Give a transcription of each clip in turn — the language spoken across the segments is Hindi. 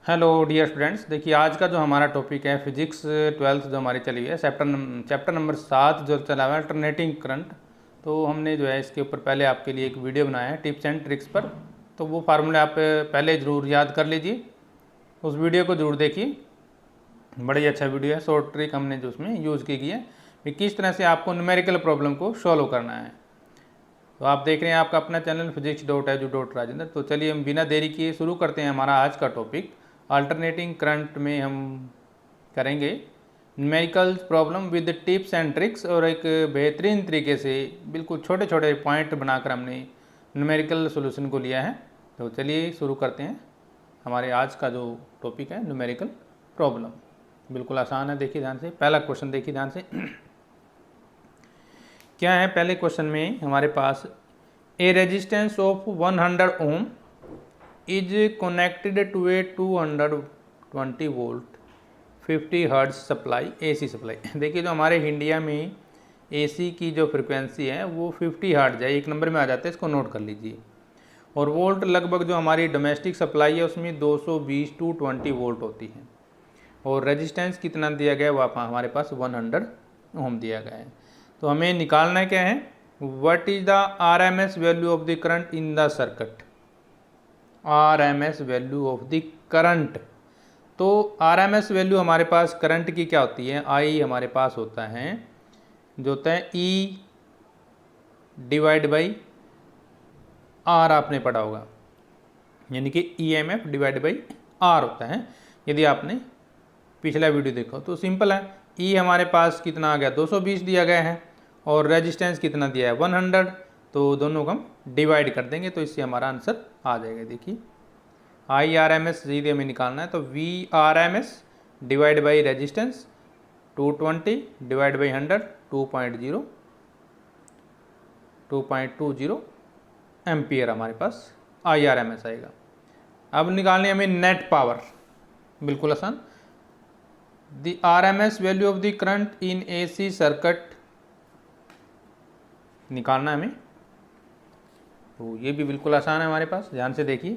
हेलो डियर स्टूडेंट्स, देखिए आज का जो हमारा टॉपिक है फिजिक्स 12th जो हमारी चली है चैप्टर नंबर 7 जो चला हुआ है अल्टरनेटिंग करंट। तो हमने जो है इसके ऊपर पहले आपके लिए एक वीडियो बनाया है टिप्स एंड ट्रिक्स पर। तो वो फार्मूले आप पहले ज़रूर याद कर लीजिए, उस वीडियो को ज़रूर देखिए। बड़ा ही अच्छा वीडियो है, शॉर्ट ट्रिक हमने जो उसमें यूज़ की है कि किस तरह से आपको न्यूमेरिकल प्रॉब्लम को सॉल्व करना है। तो आप देख रहे हैं आपका अपना चैनल physics.edu.rajendra। तो चलिए हम बिना देरी किए शुरू करते हैं हमारा आज का टॉपिक। अल्टरनेटिंग करंट में हम करेंगे numerical problem with tips and tricks, और एक बेहतरीन तरीके से बिल्कुल छोटे छोटे पॉइंट बनाकर हमने न्यूमेरिकल सोल्यूशन को लिया है। तो चलिए शुरू करते हैं हमारे आज का जो टॉपिक है न्यूमेरिकल प्रॉब्लम। बिल्कुल आसान है, देखिए ध्यान से। पहला क्वेश्चन देखिए ध्यान से। क्या है पहले क्वेश्चन में हमारे पास, a resistance of 100 ohm is connected to a 220 volt 50 hertz supply, AC supply. देखिए जो हमारे इंडिया में एसी की जो फ्रिक्वेंसी है वो 50 हर्ट्ज है, एक नंबर में आ जाता है, इसको नोट कर लीजिए। और वोल्ट लगभग जो हमारी डोमेस्टिक सप्लाई है उसमें 220 टू 20 वोल्ट होती है। और रेजिस्टेंस कितना दिया गया है वो हमारे पास 100 ओम दिया गया है। तो हमें निकालना क्या है, what is the RMS value of the current in the circuit. RMS value of the current, तो आरएमएस वैल्यू हमारे पास करंट की क्या होती है, आई हमारे पास होता है जो होता है ई डिवाइड बाई आर, आपने पढ़ा होगा, यानी कि ईएमएफ डिवाइड बाई आर होता है। यदि आपने पिछला वीडियो देखो तो सिंपल है, ई हमारे पास कितना आ गया 220 दिया गया है और रेजिस्टेंस कितना दिया है 100। तो दोनों को हम डिवाइड कर देंगे तो इससे हमारा आंसर आ जाएगा। देखिए आई आर एम एस सीधे हमें निकालना है, तो V R M S divide by resistance 220 divide by 100 2.20 ampere हमारे पास आई आर एम एस आएगा। अब निकालनी हमें नेट पावर, बिल्कुल आसान। The RMS value of the current in AC circuit निकालना हमें, तो ये भी बिल्कुल आसान है हमारे पास, ध्यान से देखिए।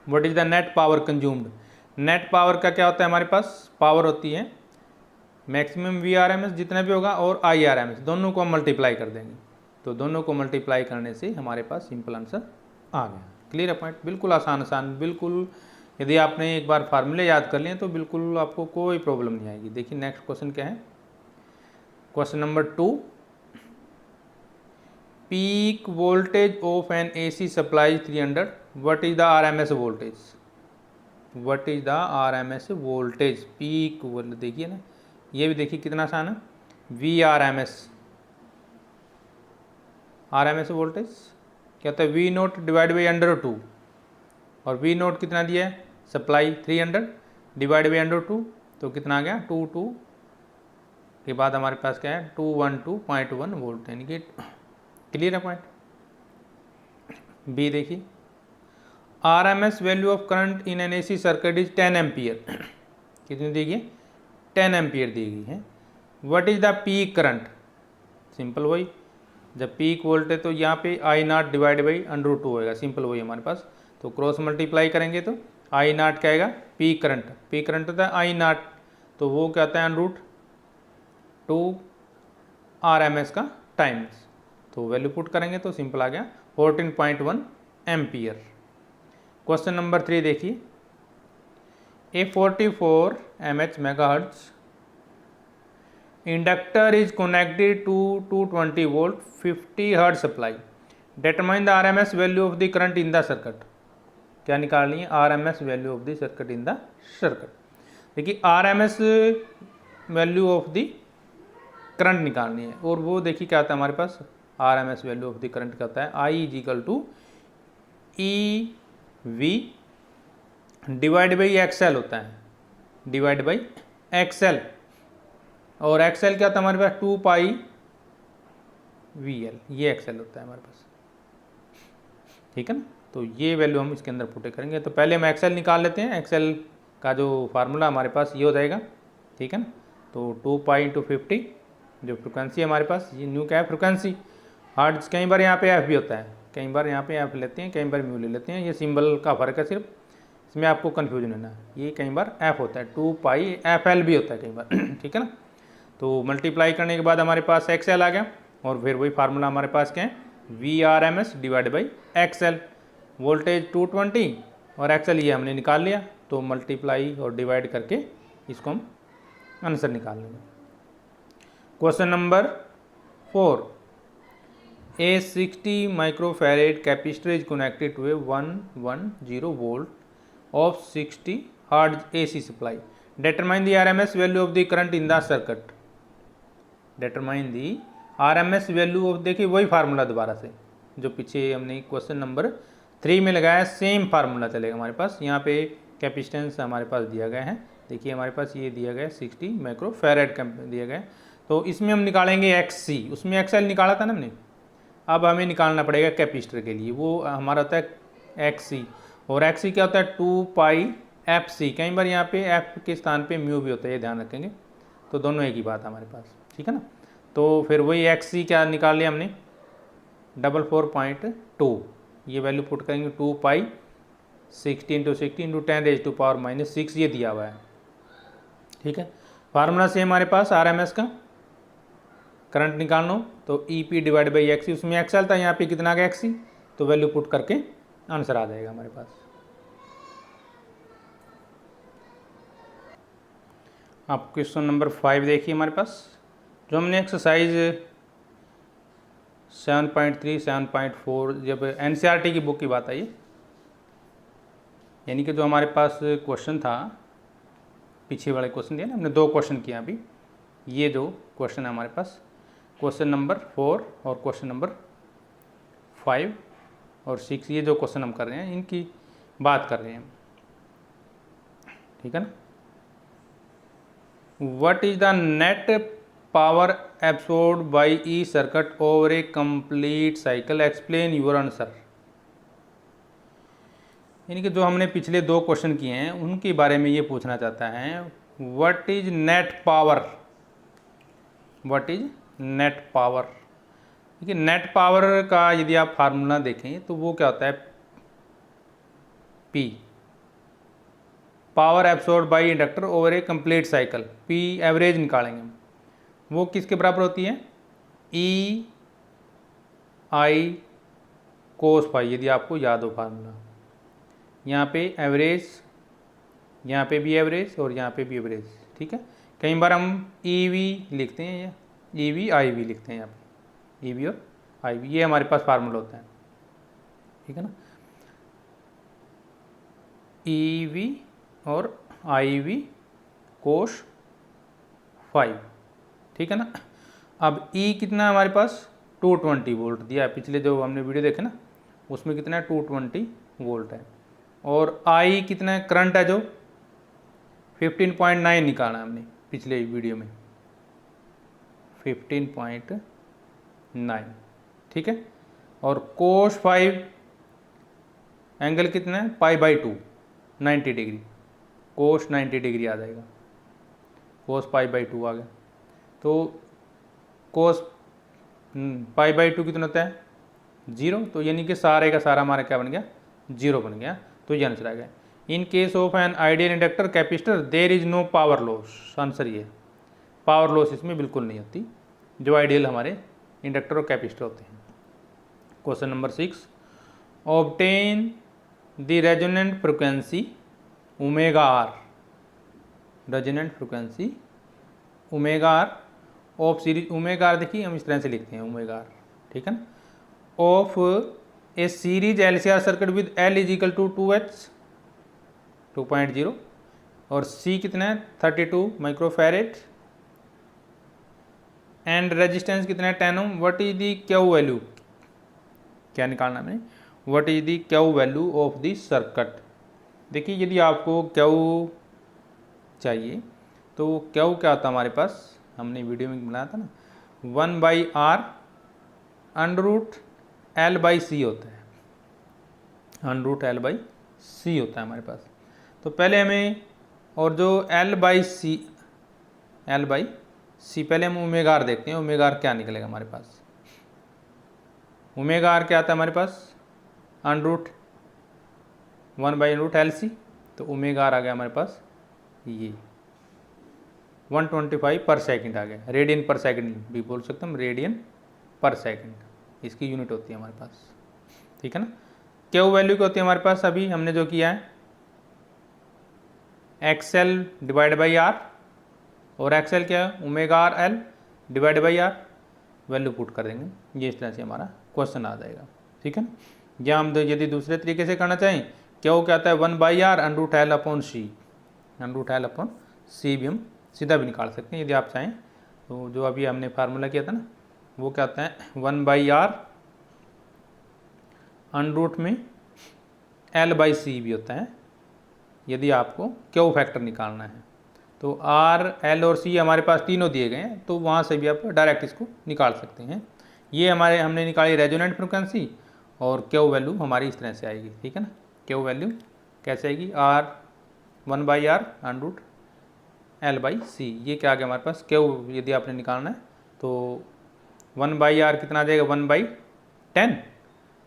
What is the net power consumed? Net power का क्या होता है, हमारे पास पावर होती है मैक्सिमम VRMS जितना भी होगा और IRMS, दोनों को हम मल्टीप्लाई कर देंगे। तो दोनों को मल्टीप्लाई करने से हमारे पास सिंपल आंसर आ गया। क्लियर है पॉइंट, बिल्कुल आसान बिल्कुल। यदि आपने एक बार फार्मूले याद कर लिए तो बिल्कुल आपको कोई प्रॉब्लम नहीं आएगी। देखिए नेक्स्ट क्वेश्चन क्या है, question number 2, peak voltage of N AC supply 300, what is the RMS voltage. What is the RMS voltage, peak voltage. देखिए ना, ये भी देखिए कितना आसान है, वी आरएमएस वोल्टेज क्या होता है, वी नोट डिवाइड बाई √2, और वी नोट कितना दिया है सप्लाई 300 डिवाइड बाई √2, तो कितना आ गया 22 के बाद हमारे पास क्या है 212.1 वोल्ट, यानी कि क्लियर है पॉइंट। बी देखिए, RMS value of current in an AC circuit is 10 ampere. कितनी दी गई, 10 एम्पियर दी गई है। What is the peak current, simple वही, जब पीक वोल्टेज तो यहाँ पे आई नॉट डिवाइड बाई √2 होएगा, सिंपल वही हमारे पास। तो क्रॉस मल्टीप्लाई करेंगे तो आई नॉट क्या आएगा, पीक करंट होता है आई नॉट, तो वो क्या होता है √2 आरएमएस का टाइम्स। तो वैल्यू पुट करेंगे तो सिंपल आ गया 14.1 एम्पियर। क्वेश्चन नंबर 3 देखिए, a 44 mH megahertz inductor is connected to 220 volt 50 hertz supply, determine the RMS value of the current in the circuit. क्या निकालनी है, RMS value of the circuit in the circuit. देखिए RMS value of the current निकालनी है, और वो देखिए क्या होता है हमारे पास, RMS value of the current क्या होता है, I is equal to E V divide by XL होता है, डिवाइड बाई एक्सएल, और एक्सएल क्या होता है हमारे पास 2 VL, ये एक्सएल होता है हमारे पास, ठीक है ना। तो ये वैल्यू हम इसके अंदर पुट करेंगे। तो पहले हम एक्सएल निकाल लेते हैं, एक्सएल का जो फार्मूला हमारे पास ये हो जाएगा, ठीक है ना। तो 2 × 50 जो फ्रिक्वेंसी है हमारे पास, ये न्यू क्या है फ्रिक्वेंसी, हर्ट्ज, कई बार यहाँ पे एफ भी होता है, कई बार यहाँ पे एफ लेते हैं, कई बार म्यू ले लेते हैं, ये सिंबल का फ़र्क है सिर्फ। इसमें आपको कन्फ्यूजन है ना, ये कई बार एफ होता है, 2 पाई एफ एल भी होता है कई बार ठीक है ना। तो मल्टीप्लाई करने के बाद हमारे पास एक्स एल आ गया, और फिर वही फार्मूला हमारे पास क्या है, V R M S divide by X L. Voltage 220 और एक्स एल ये हमने निकाल लिया, तो मल्टीप्लाई और डिवाइड करके इसको हम आंसर निकाल लेंगे। Question number 4, a 60 microfarad capacitor is connected to a 110 volt of 60 hertz AC सप्लाई। Determine the RMS value of the current in the circuit. Determine the RMS value of, देखिए वही फार्मूला दोबारा से जो पीछे हमने क्वेश्चन नंबर 3 में लगाया, सेम फार्मूला चलेगा हमारे पास। यहाँ पे कैपेसिटेंस हमारे पास दिया गया है, देखिए हमारे पास ये दिया गया है 60 माइक्रोफैरेड दिया गया है। तो इसमें हम निकालेंगे XC, उसमें XL निकाला था ना हमने, अब हमें निकालना पड़ेगा कैपेसिटर के लिए, वो हमारा होता है XC, और XC क्या होता है 2 पाई FC। कई बार यहाँ पे F के स्थान पे म्यू भी होता है, ये ध्यान रखेंगे, तो दोनों एक ही बात है हमारे पास, ठीक है ना। तो फिर वही XC क्या निकाल लिया हमने 442, ये वैल्यू पुट करेंगे 2 पाई 60 इंटू 60 इंटू 10⁻⁻⁶ ये दिया हुआ है, ठीक है। फार्मूला से हमारे पास RMS का करंट निकालना हो तो EP डिवाइड बाई XC, उसमें XL था, यहाँ पे कितना आ गया XC, तो वैल्यू पुट करके आंसर आ जाएगा हमारे पास। आप क्वेश्चन नंबर 5 देखिए हमारे पास, जो हमने एक्सरसाइज 7.3 7.4 जब NCERT की बुक की बात आई, यानी कि जो हमारे पास क्वेश्चन था, पीछे वाले क्वेश्चन दिया ना हमने, 2 क्वेश्चन किया अभी, ये जो क्वेश्चन है हमारे पास, क्वेश्चन नंबर 4 और क्वेश्चन नंबर 5 और 6, ये जो क्वेश्चन हम कर रहे हैं इनकी बात कर रहे हैं, ठीक है ना। What is the net power absorbed by each circuit over a complete cycle? Explain your answer. यानी कि जो हमने पिछले 2 क्वेश्चन किए हैं उनके बारे में ये पूछना चाहता है, What is net power? What is net power? देखिए नेट पावर का यदि आप फार्मूला देखें तो वो क्या होता है, P, power absorb by inductor over A complete cycle, P average निकालेंगे हम, वो किसके बराबर होती है, E I कोस फाई, यदि आपको याद हो फार्मूला, यहाँ पे एवरेज, यहाँ पे भी एवरेज और यहाँ पे भी एवरेज, ठीक है। कई बार हम EV लिखते हैं या EV IV लिखते हैं, यहाँ पे EV और IV, ये हमारे पास फार्मूला होता है, ठीक है ना, EV और IV कोश 5, ठीक है ना। अब E कितना है हमारे पास 220 वोल्ट दिया है, पिछले जो हमने वीडियो देखे ना उसमें कितना है 220 वोल्ट है, और I कितना है करंट है जो 15.9 निकाला हमने पिछले वीडियो में 15.9, ठीक है। और कोश 5 एंगल कितना है π/2 90 डिग्री, कोस 90 डिग्री आ जाएगा, कोस π/2 आ गया, तो कोस π/2 कितना होता है 0, तो यानी कि सारे का सारा हमारा क्या बन गया 0 बन गया, तो ये आंसर आ गया। In case of an ideal inductor capacitor there is no power loss, answer ये, पावर लॉस इसमें बिल्कुल नहीं होती, जो आइडियल हमारे इंडक्टर और कैपेसिटर होते हैं। Question number 6, obtain the resonant frequency omega R, resonant frequency omega R of series, omega R देखिए हम इस तरह से लिखते हैं ओमेगा आर, ठीक है ना, of a series LCR circuit with L is equal to 2H 2.0 और C कितना है 32 माइक्रोफैरेड एंड रेजिस्टेंस कितना है 10 ohm. What is the Q value, क्या निकालना है, what is the Q value of the circuit. देखिए यदि आपको क्यू चाहिए तो क्यू क्या होता है हमारे पास, हमने वीडियो में बनाया था ना, 1/R √L/C होता है, √L/C होता है हमारे पास। तो पहले हमें, और जो L/C पहले हम ओमेगा आर देखते हैं, ओमेगा आर क्या निकलेगा हमारे पास, ओमेगा आर क्या आता है हमारे पास 1/LC तो ओमेगा आर आ गया हमारे पास ये 125 पर सेकंड आ गया, रेडियन पर सेकंड भी बोल सकते हैं हम, रेडियन पर सेकंड इसकी यूनिट होती है हमारे पास, ठीक है ना। क्यू वैल्यू क्या होती है हमारे पास, अभी हमने जो किया है एक्सएल डिवाइड बाई आर, और एक्सएल क्या है omega R L divide by R, value put कर देंगे, ये इस तरह से हमारा क्वेश्चन आ जाएगा, ठीक है ना। या हम यदि दूसरे तरीके से करना चाहें, क्यू क्या आता है 1/r अंडरूट एल अपॉन सी, अंडरूट एल अपॉन सी भी हम सीधा भी निकाल सकते हैं यदि आप चाहें। तो जो अभी हमने फार्मूला किया था ना, वो क्या आता है 1/r अंडरूट में l/c भी होता है यदि आपको क्यू फैक्टर निकालना है। तो आर एल और सी हमारे पास तीनों दिए गए हैं, तो वहाँ से भी आप डायरेक्ट इसको निकाल सकते हैं। ये हमने निकाली रेजोनेंट फ्रिक्वेंसी, और क्यू वैल्यू हमारी इस तरह से आएगी, ठीक है ना। क्यू वैल्यू कैसे आएगी, आर 1/r अंडरूट l/c, ये क्या आ गया हमारे पास क्यू यदि आपने निकालना है तो 1/r कितना आ जाएगा 1/10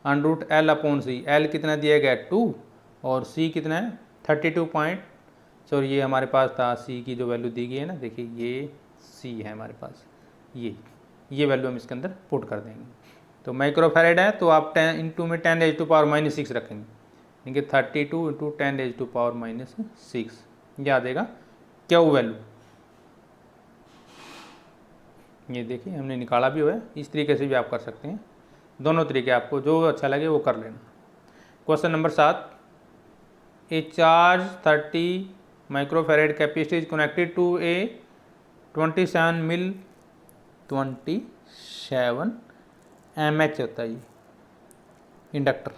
अंडरूट l अपॉन सी, एल कितना दिया गया 2 और सी कितना है 32 सॉरी ये हमारे पास था सी की जो वैल्यू दी गई है ना, देखिए ये सी है हमारे पास, ये वैल्यू हम इसके अंदर पुट कर देंगे। तो माइक्रोफैरेड है तो आप 10 इंटू में 10⁻⁻6 रखेंगे, यानी 32 इंटू 10⁻⁻6 ये आ जाएगा क्यू वैल्यू। ये देखिए हमने निकाला भी हुआ है, इस तरीके से भी आप कर सकते हैं, दोनों तरीके आपको जो अच्छा लगे वो कर लेना। Question number 7, a charge 30 microfarad capacitor is connected to a 27 mil 27 mH होता है ये इंडक्टर,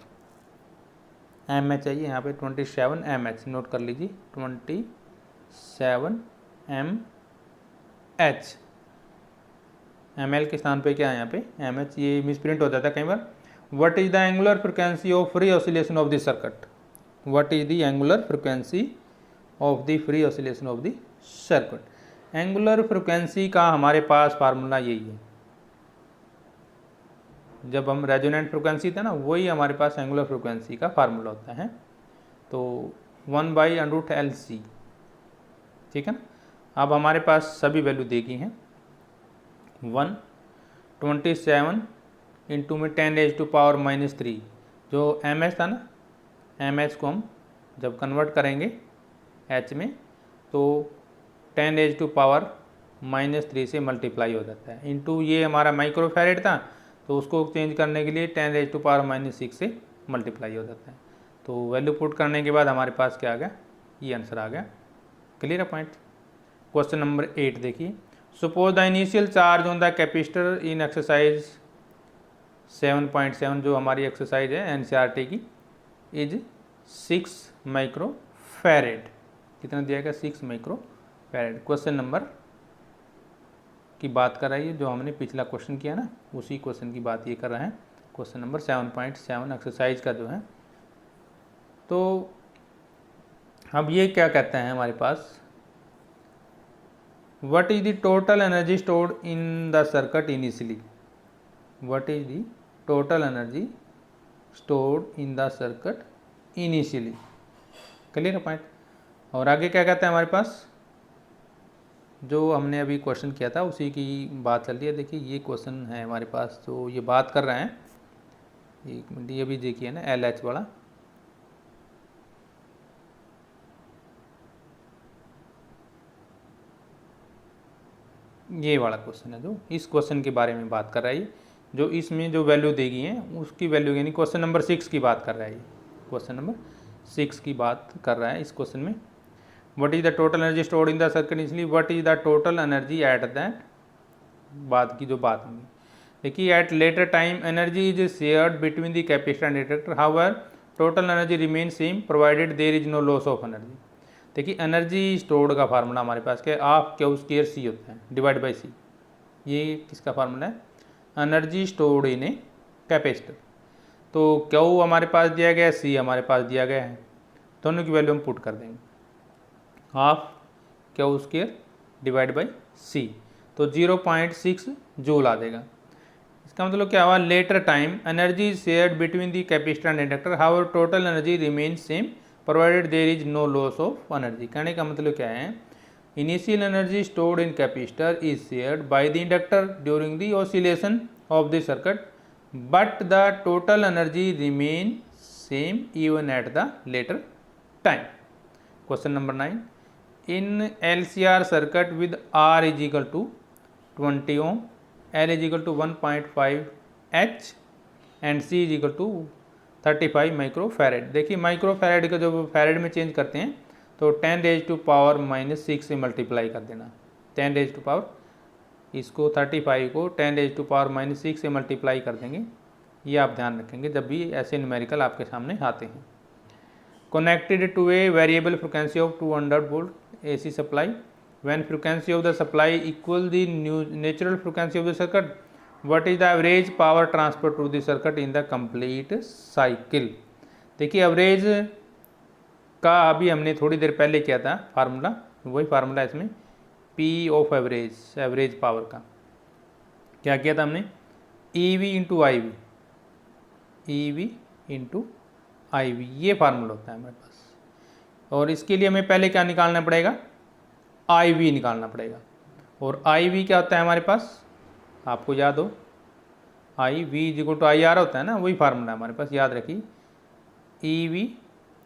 mH चाहिए यहाँ पे 27 mH नोट कर लीजिए, 27 mH, ml के स्थान पे क्या है यहाँ पे mH, ये मिसप्रिंट हो जाता है कई बार। What is the angular frequency of free oscillation of the circuit, what is the angular frequency of the free oscillation of the circuit. Angular frequency का हमारे पास फार्मूला यही है, जब हम रेजोनेंट फ्रिक्वेंसी था ना वही हमारे पास एंगुलर फ्रिक्वेंसी का फार्मूला होता है, तो 1/√LC, ठीक है ना। अब हमारे पास सभी वैल्यू दी गई हैं, 127 इंटू में 10⁻⁻³ जो mH था ना, mH को हम जब कन्वर्ट करेंगे h में तो 10⁻⁻³ से मल्टीप्लाई हो जाता है, इंटू ये हमारा माइक्रोफैरेड था तो उसको चेंज करने के लिए 10⁻⁻6 से मल्टीप्लाई हो जाता है। तो वैल्यू पुट करने के बाद हमारे पास क्या आ गया, ये आंसर आ गया। क्लियर है पॉइंट। क्वेश्चन नंबर 8 देखिए, suppose the initial charge on the capacitor in exercise 7.7 जो हमारी एक्सरसाइज है एनसीईआरटी की, इज 6 माइक्रोफैरेड, कितना दिया गया 6 माइक्रोफैरेड। क्वेश्चन नंबर की बात कर रही है, जो हमने पिछला क्वेश्चन किया ना उसी क्वेश्चन की बात ये कर रहे हैं, क्वेश्चन नंबर 7.7 एक्सरसाइज का जो है। तो अब ये क्या कहते हैं हमारे पास, what is the total energy stored in the circuit initially, what is the total energy stored in the circuit initially. Clear है पॉइंट। और आगे क्या कहते हैं हमारे पास, जो हमने अभी क्वेश्चन किया था उसी की बात चल रही है। देखिए ये क्वेश्चन है हमारे पास, जो ये बात कर रहे हैं, एक मिनट ये भी देखिए ना LH वाला, ये वाला क्वेश्चन है जो इस क्वेश्चन के बारे में बात कर रहा है, जो इसमें जो वैल्यू दी गई है उसकी वैल्यू, यानी क्वेश्चन नंबर 6 की बात कर रहा है, क्वेश्चन नंबर 6 की बात कर रहा है इस क्वेश्चन में। What is the total energy stored in the circuit initially, what is the total energy at that, बाद की जो बात होगी। देखिए at later time energy is shared between the capacitor and inductor, however total energy remain same provided there is no loss of energy. देखिए एनर्जी स्टोर्ड का फार्मूला हमारे पास क्या है, हाफ क्यू स्क्वायर सी होता है डिवाइड बाई सी, ये किसका फार्मूला है, energy stored in a capacitor. तो क्यू हमारे पास दिया गया है, सी हमारे पास दिया गया है, दोनों की वैल्यू हम पुट कर देंगे, half Q square divide by C, तो 0.6 जूल आ जाएगा। इसका मतलब क्या हुआ, later time energy shared between the capacitor and inductor, however total energy remain same provided there is no loss of energy. कहने का मतलब क्या है, initial energy stored in capacitor is shared by the inductor during the oscillation of the circuit but the total energy remain same even at the letter time. Question number 9, in LCR circuit with R is equal to 20 ohm, L is equal to 1.5 H and C is equal to 35 micro farad. देखिए माइक्रो फैरेड का जो फैरेड में चेंज करते हैं तो 10 रेज टू पावर -6 से मल्टीप्लाई कर देना। 10 रेज टू पावर, इसको 35 को 10 रेज टू पावर -6 से मल्टीप्लाई कर देंगे। ये आप ध्यान रखेंगे जब भी ऐसे न्यूमेरिकल आपके सामने आते हैं। Connected to a variable frequency of 200 volt AC supply, when frequency of the supply equal the natural frequency of the circuit, what is the average power transfer to the circuit in the complete cycle. देखिए एवरेज का अभी हमने थोड़ी देर पहले किया था फार्मूला, वही फार्मूला इसमें P of average, average power का क्या किया था हमने, EV इंटू आई वी, ये फार्मूला होता है हमारे पास। और इसके लिए हमें पहले क्या निकालना पड़ेगा, IV निकालना पड़ेगा। और IV क्या होता है हमारे पास, आपको याद हो, IV इक्वल टू IR होता है ना, वही फार्मूला हमारे पास, याद रखिए। EV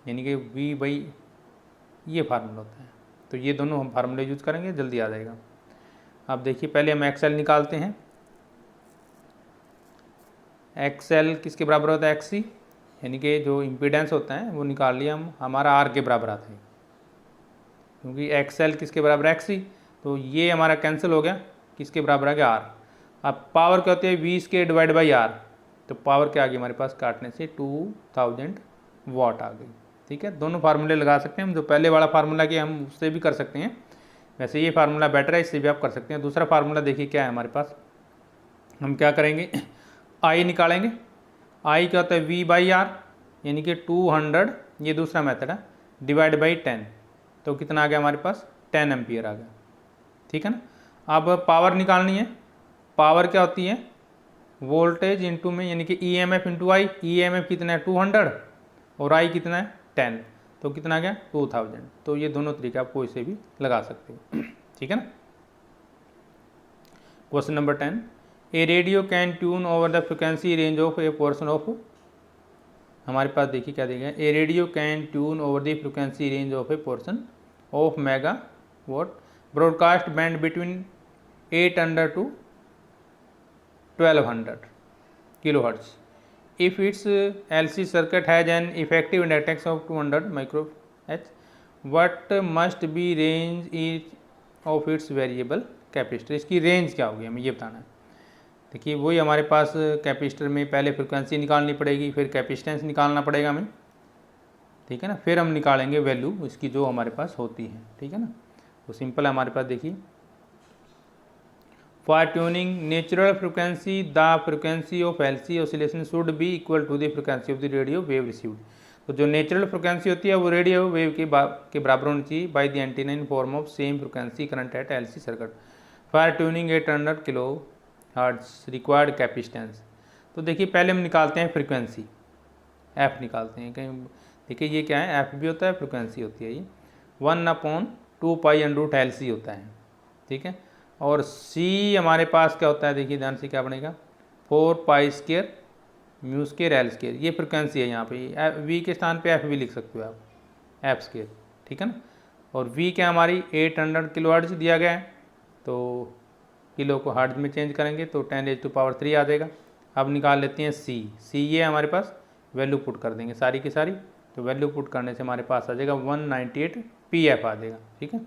यानी कि V बाई, ये फार्मूला होता है। तो ये दोनों हम फार्मूले यूज करेंगे, जल्दी आ जाएगा। अब देखिए पहले हम XL निकालते हैं। XL किसके बराबर होता है, XC, यानी कि जो इम्पीडेंस होता है वो निकाल लिया हम, हमारा R के बराबर आता है, क्योंकि XL किसके बराबर XC, तो ये हमारा कैंसिल हो गया, किसके बराबर आ गया R। अब पावर क्या होती है, V² डिवाइड बाई R, तो पावर क्या आ गई हमारे पास, काटने से 2000 वाट आ गई। ठीक है, दोनों फार्मूले लगा सकते हैं हम, जो पहले वाला फार्मूला किया हम उससे भी कर सकते हैं, वैसे ये फार्मूला बेटर है, इससे भी आप कर सकते हैं। दूसरा फार्मूला देखिए क्या है हमारे पास, हम क्या करेंगे, I निकालेंगे। I क्या होता है, V बाई R, यानी कि 200, ये दूसरा मेथड है, डिवाइड बाई 10, तो कितना आ गया हमारे पास, 10 एम्पियर आ गया। ठीक है ना। अब पावर निकालनी है, पावर क्या होती है, वोल्टेज इंटू में, यानी कि EMF इंटू आई। EMF कितना है 200 और I कितना है 10, तो कितना आ गया 2000। तो ये दोनों तरीके आप कोई से भी लगा सकते हो। ठीक है ना। Question number 10, a radio can tune over the frequency range of a portion of, हमारे पास देखिए क्या दिया गया, a radio can tune over the frequency range of a portion of mega watt broadcast band between 800 to 1200 kilohertz. If its LC circuit has an effective inductance of 200 microH, what must be range of its variable capacitor. इसकी रेंज क्या होगी हमें ये बताना है। देखिए वही हमारे पास कैपेसिटर में पहले फ्रिक्वेंसी निकालनी पड़ेगी, फिर कैपेसिटेंस निकालना पड़ेगा हमें। ठीक है ना, फिर हम निकालेंगे वैल्यू इसकी जो हमारे पास होती है। ठीक है ना, तो सिंपल है हमारे पास। देखिए for tuning natural frequency the frequency of LC oscillation should be equal to the frequency of the radio wave received. तो जो नेचुरल फ्रिक्वेंसी होती है वो रेडियो वेव के बराबर होनी चाहिए by the antenna in form of same frequency current eight LC circuit. For tuning 800 kilo hertz required capacitance. तो देखिए पहले हम निकालते हैं फ्रिक्वेंसी, F निकालते हैं। कहीं देखिए ये क्या है, F भी होता है, फ्रिक्वेंसी होती है ये 1/2π√LC होता है। ठीक है, और C हमारे पास क्या होता है, देखिए ध्यान से क्या बनेगा, 4π² μ² L²। ये फ्रिक्वेंसी है, यहाँ पे V के स्थान पे F भी लिख सकते हो आप, F²। ठीक है ना। और V क्या हमारी 800 किलो हर्ट्ज दिया गया है, तो किलो को हर्ट्ज में चेंज करेंगे तो 10⁻³ आ जाएगा। अब निकाल लेते हैं C ये हमारे पास वैल्यू पुट कर देंगे सारी की सारी, तो वैल्यू पुट करने से हमारे पास आ जाएगा 198 PF आ जाएगा। ठीक है,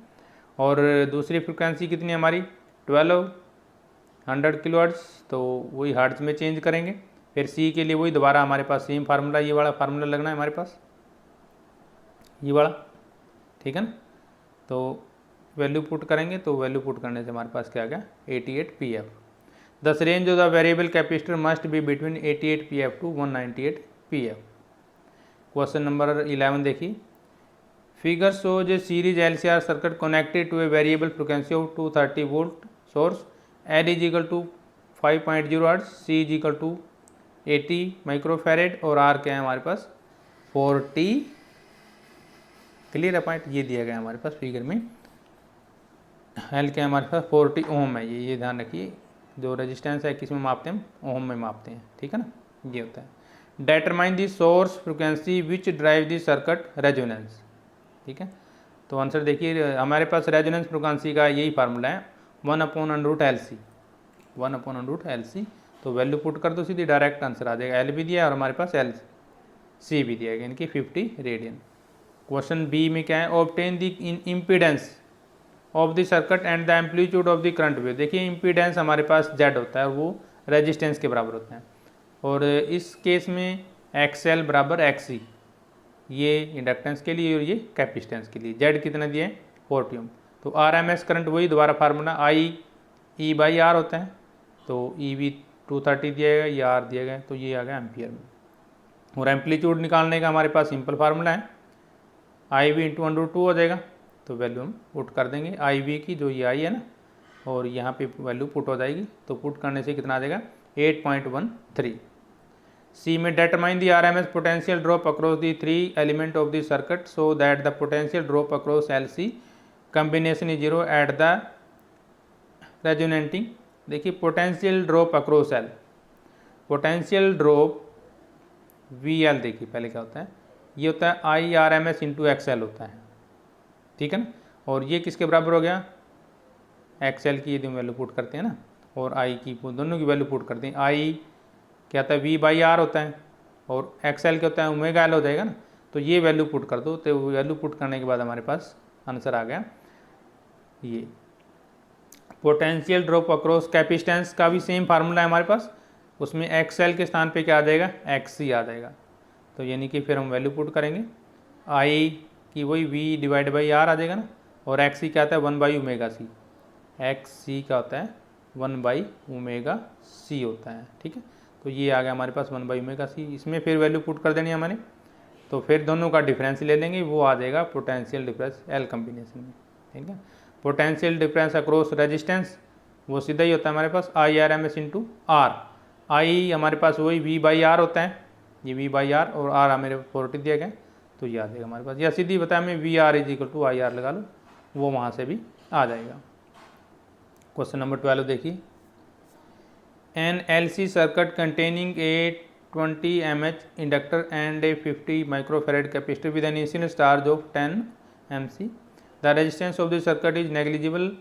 और दूसरी फ्रिक्वेंसी कितनी है हमारी 1200 किलो हर्ट्ज, तो वही हर्ट्ज में चेंज करेंगे। फिर C के लिए वही दोबारा हमारे पास सेम फार्मूला, ये वाला फार्मूला लगना है हमारे पास, ये वाला। ठीक है ना, तो वैल्यू पुट करेंगे, तो वैल्यू पुट करने से हमारे पास क्या आ गया 88 PF। Thus range of the variable capacitor must be between 88 PF to 198 PF। Question number 11 देखिए, figure shows a series LCR circuit connected to a variable frequency of 230 volt source, L is equal to 5.0 hertz, C is equal to 80 microfarad और R क्या है हमारे पास 40 क्लियर है पॉइंट, ये दिया गया हमारे पास फिगर में। एल क्या हमारे पास 40 ओम है, ये ध्यान रखिए, जो रेजिस्टेंस है किस में मापते हैं हम, ओम में मापते हैं, ठीक है ना, ये होता है। Determine the source frequency which drive the circuit resonance, ठीक है। तो आंसर देखिए हमारे पास रेजोनेंस फ्रिक्वेंसी का यही फार्मूला है 1/√LC, 1/√LC। तो वैल्यू पुट कर दो सीधी, डायरेक्ट आंसर आ जाएगा। एल भी दिया है और हमारे पास एल सी भी दिया गया, इनकी 50 रेडियन। क्वेश्चन बी में क्या है, obtain the impedance of the circuit and the amplitude of the current wave. देखिए इम्पीडेंस हमारे पास जेड होता है और वो रेजिस्टेंस के बराबर होता है, और इस केस में XL बराबर XC, ये इंडक्टेंस के लिए और ये कैपेसिटेंस के लिए। जेड कितना दिया है 40 ओम। तो RMS करंट वही दोबारा फार्मूला I/E/R होता है, तो E भी 230 दिया गया, ये R दिया गया, तो ये आ गया एम्पियर में। और एम्पलीट्यूड निकालने का हमारे पास सिंपल फार्मूला है, IV × √2 हो जाएगा, तो वैल्यू हम पुट कर देंगे IV की, जो ये आई है ना, और यहाँ पे वैल्यू पुट हो जाएगी, तो पुट करने से कितना आ जाएगा 8.13। सी में determine the RMS potential drop across the 3 element of the circuit so that the potential drop across LC combination is 0 at the resonating. देखिए potential drop across L, potential drop VL, देखिए पहले क्या होता है, ये होता है IRMS × XL होता है, ठीक है ना। और ये किसके बराबर हो गया, XL की यदि वैल्यू पुट करते हैं ना, और I की, दोनों की वैल्यू पुट करते हैं। I क्या होता है V/R होता है, और XL क्या होता है ω/L हो जाएगा ना, तो ये वैल्यू पुट कर दो, तो वैल्यू पुट करने के बाद हमारे पास आंसर आ गया ये। पोटेंशियल ड्रॉप अक्रॉस कैपेसिटेंस का भी सेम फार्मूला है हमारे पास, उसमें XL के स्थान पे क्या आ जाएगा XC आ जाएगा, तो यानी कि फिर हम वैल्यू पुट करेंगे, I की वही V/R आ जाएगा ना, और XC क्या आता है 1/ωc, XC का होता है 1/ωc होता है, ठीक है। तो ये आ गया हमारे पास 1/ωc, इसमें फिर वैल्यू पुट कर देनी है हमारे, तो फिर दोनों का डिफरेंस ले लेंगे, वो आ जाएगा पोटेंशियल डिफरेंस L कॉम्बिनेशन में, ठीक है। पोटेंशियल डिफरेंस अक्रॉस रेजिस्टेंस वो सीधा ही होता है हमारे पास IRMS × R। I हमारे पास वही V/R होता है, ये V/R, और R मेरे 40 दिया गया, तो ये आ जाएगा हमारे पास, या सीधी बताया मैं VR = IR लगा लो, वो वहाँ से भी आ जाएगा। क्वेश्चन नंबर 12 देखिए, an LC circuit containing a 20 mH inductor and a 50 microfarad capacitor with an initial charge of 10 mC. The resistance of the circuit is negligible.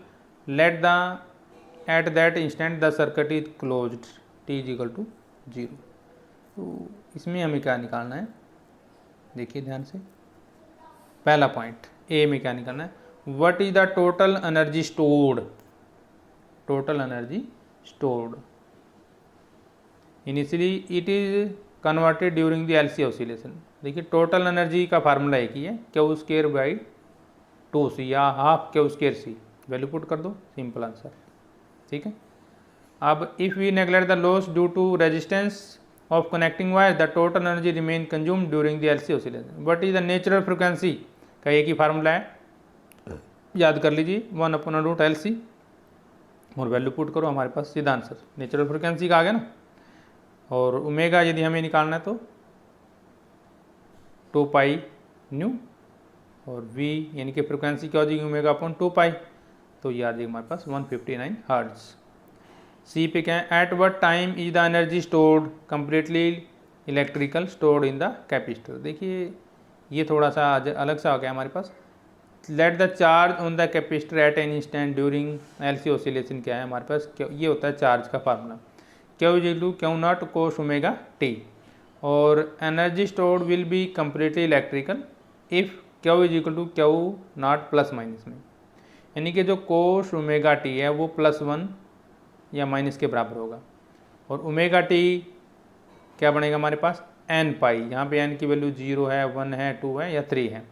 At that instant the circuit is closed. T = 0. तो इसमें हमें क्या निकालना है, देखिए ध्यान से, पहला पॉइंट ए में क्या निकालना है, what is the total energy stored, total energy stored initially it is converted during the LC oscillation. देखिए टोटल एनर्जी का फार्मूला एक ही है, Q²/2C या हाफ Q²C, वैल्यू पुट कर दो, सिंपल आंसर, ठीक है। अब if we neglect the loss due to resistance of connecting wire the total energy remain consumed during the LC oscillation. What is the natural frequency का एक ही फार्मूला है, याद कर लीजिए 1/√LC, और वैल्यू पुट करो, हमारे पास सीधा आंसर नेचुरल फ्रिक्वेंसी का आ गया ना। और ओमेगा यदि हमें निकालना है तो 2πν, और V यानी कि फ्रिक्वेंसी क्या हो जाएगी ω/2π, तो ये आ जाएगी हमारे पास 159 हर्ट्ज। सी पे क्या है, at what time is the energy stored completely electrical stored in the capacitor. देखिए ये थोड़ा सा अलग सा हो गया हमारे पास, let the charge on the capacitor at an instant during LC oscillation क्या है हमारे पास, ये होता है चार्ज का फार्मूला, Q0 cos ωt, और energy stored will be completely electrical if Q Q0 plus minus में, यानी कि जो cos ωt है वो +1 या माइनस के बराबर होगा, और ωt क्या बनेगा हमारे पास nπ, यहाँ पे n की वैल्यू 0 है, 1 है, 2 है या 3 है,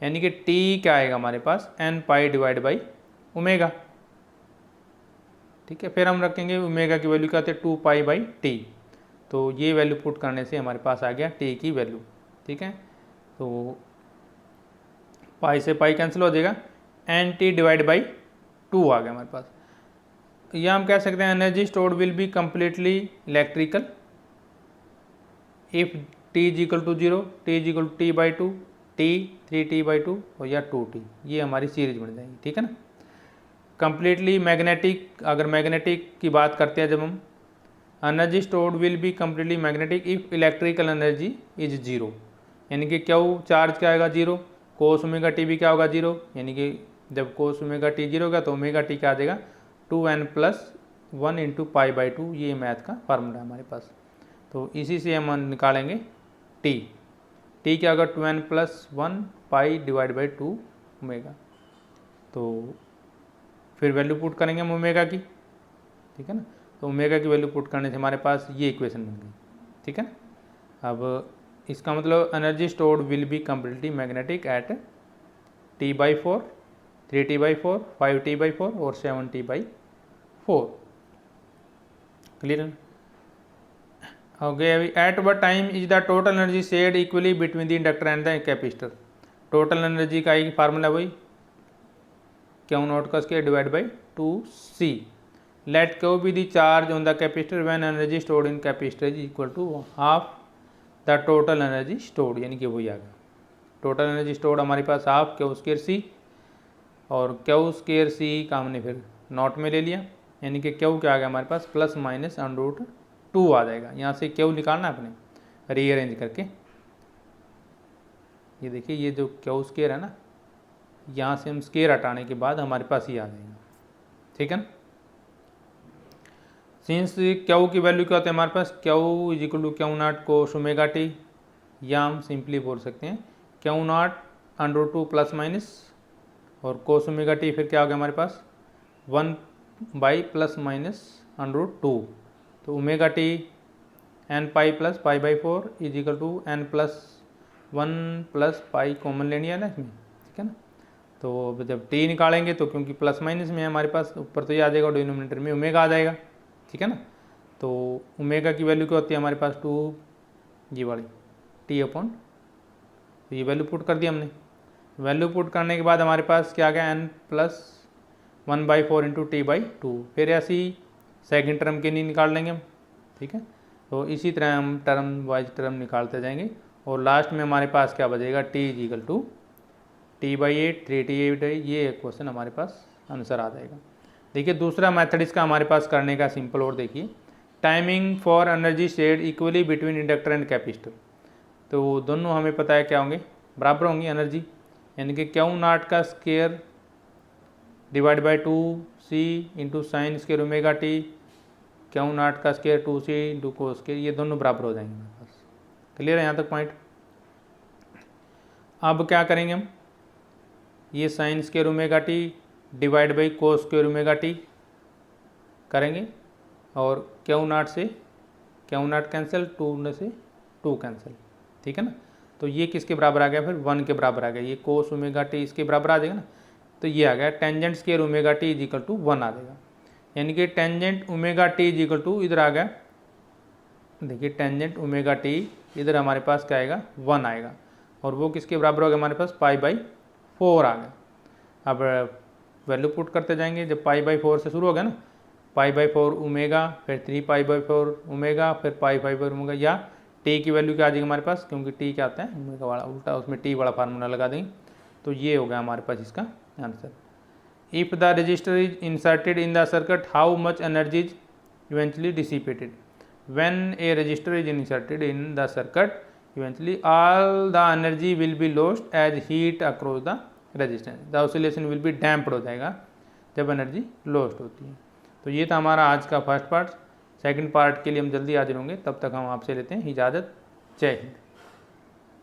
यानी कि t क्या आएगा हमारे पास nπ/ω, ठीक है। फिर हम रखेंगे ओमेगा की वैल्यू क्या आती है 2π/t, तो ये वैल्यू पुट करने से हमारे पास आ गया t की वैल्यू, ठीक है। तो पाई से पाई कैंसिल हो जाएगा, NT/2 आ गया हमारे पास। या हम कह सकते हैं energy stored will be completely electrical if T = 0, T = T/2, T 3T/2 और या 2T, ये हमारी सीरीज बन जाएगी, ठीक है ना। कम्प्लीटली मैग्नेटिक, अगर मैग्नेटिक की बात करते हैं जब हम, energy stored will be completely magnetic if electrical energy is zero, यानी कि क्यू चार्ज क्या आएगा जीरो, कोस ओमेगा टी भी क्या होगा जीरो, यानी कि जब कोस ओमेगा टी जीरो होगा तो ओमेगा टी क्या आ जाएगा 2n+1 इंटू π/2, ये मैथ का फार्मूला है हमारे पास। तो इसी से हम निकालेंगे टी, टी क्या होगा 2n+1 π/2 ओमेगा। तो फिर वैल्यू पुट करेंगे हम ओमेगा की, ठीक है ना। तो ओमेगा की वैल्यू पुट करने से हमारे पास ये इक्वेशन बन गई, ठीक है ना। अब इसका मतलब energy stored will be completely magnetic at T/4, 3T/4, 5T/4 और 7T/4, क्लियर है। Okay, at what time is the total energy shared equally between the inductor and the capacitor. Total energy का एक फार्मूला वही Q0 का square divide by 2C। Let Q be the charge on the capacitor when energy stored in capacitor is equal to half the total energy stored, यानी कि वही आ गया। टोटल एनर्जी स्टोर्ड हमारे पास हाफ Q2C, और Q2C का हमने फिर नॉट में ले लिया, यानी कि Q क्या आ गया हमारे पास +-√2 आ जाएगा। यहाँ से Q निकालना है अपने रीअरेंज करके, ये देखिए ये जो Q2 है ना, यहाँ से हम स्केयर हटाने के बाद हमारे पास ये आ जाएगा, ठीक है ना। सिंस Q की वैल्यू क्या होता है हमारे पास, Q is equal to Q0 cos omega T, या हम सिंपली बोल सकते हैं Q0 √2 ± और कोस ओमेगा टी फिर क्या हो गया हमारे पास 1/±√2। तो omega T n π + π/4 is equal to n+1 + π common लेनी है ना इसमें, ठीक है ना। तो जब टी निकालेंगे तो क्योंकि प्लस माइनस में है हमारे पास, ऊपर तो ये आ जाएगा, डिनोमिनेटर में ओमेगा आ जाएगा, ठीक है ना। तो ओमेगा की वैल्यू क्या होती है हमारे पास 2 जी वाली T/, तो ये वैल्यू पुट कर दिया हमने। वैल्यू पुट करने के बाद हमारे पास क्या आ गया n+1/4 इंटू T/2। फिर ऐसे ही सेकेंड टर्म के नहीं निकाल लेंगे हम, ठीक है। तो इसी तरह हम टर्म वाइज टर्म निकालते जाएंगे और लास्ट में हमारे पास क्या बचेगा T is equal to T/8 3T/8, ये क्वेश्चन हमारे पास आंसर आ जाएगा। देखिए दूसरा मेथड इसका हमारे पास करने का सिंपल, और देखिए timing for energy shared equally between inductor and capacitor. तो दोनों हमें पता है क्या होंगे, बराबर होंगी एनर्जी, यानी कि Q0 का square divide by 2C into sine square omega T, Q0 का square 2C into cos square, ये दोनों बराबर हो जाएंगे हमारे पास। क्लियर है यहाँ तक पॉइंट। अब क्या करेंगे हम, ये sine square omega T divide by cos square omega T करेंगे, और Q0 से Q0 कैंसिल, 2 से 2 कैंसिल, ठीक है ना। तो ये किसके बराबर आ गया, फिर 1 के बराबर आ गया, ये कोस ओमेगा टी इसके बराबर आ जाएगा ना। तो ये आ गया tangent square omega T is equal to 1 आ जाएगा, यानी कि tangent omega T is equal to, इधर आ गया देखिए टेंजेंट ओमेगा टी इधर हमारे पास क्या आएगा 1 आएगा, और वो किसके बराबर हो गया हमारे पास π/4 आ गया। अब वैल्यू पुट करते जाएंगे, जब π/4 से शुरू हो गया ना, π/4 ओमेगा, फिर 3π/4 ओमेगा, फिर π/4 ओमेगा, या टी की वैल्यू क्या आ जाएगी हमारे पास, क्योंकि टी क्या आता है ओमेगा वाला उल्टा, उसमें टी वाला फार्मूला लगा देंगे। तो ये हो गया हमारे पास इसका answer. If the resistor is inserted in the circuit how much energy is eventually dissipated. When a resistor is inserted in the circuit eventually all the energy will be lost as heat across the resistance, the oscillation will be damped हो जाएगा जब एनर्जी लॉस्ट होती है। तो ये था हमारा आज का फर्स्ट पार्ट। सेकंड पार्ट के लिए हम जल्दी हाजिर होंगे, तब तक हम आपसे लेते हैं इजाज़त। जय हिंद।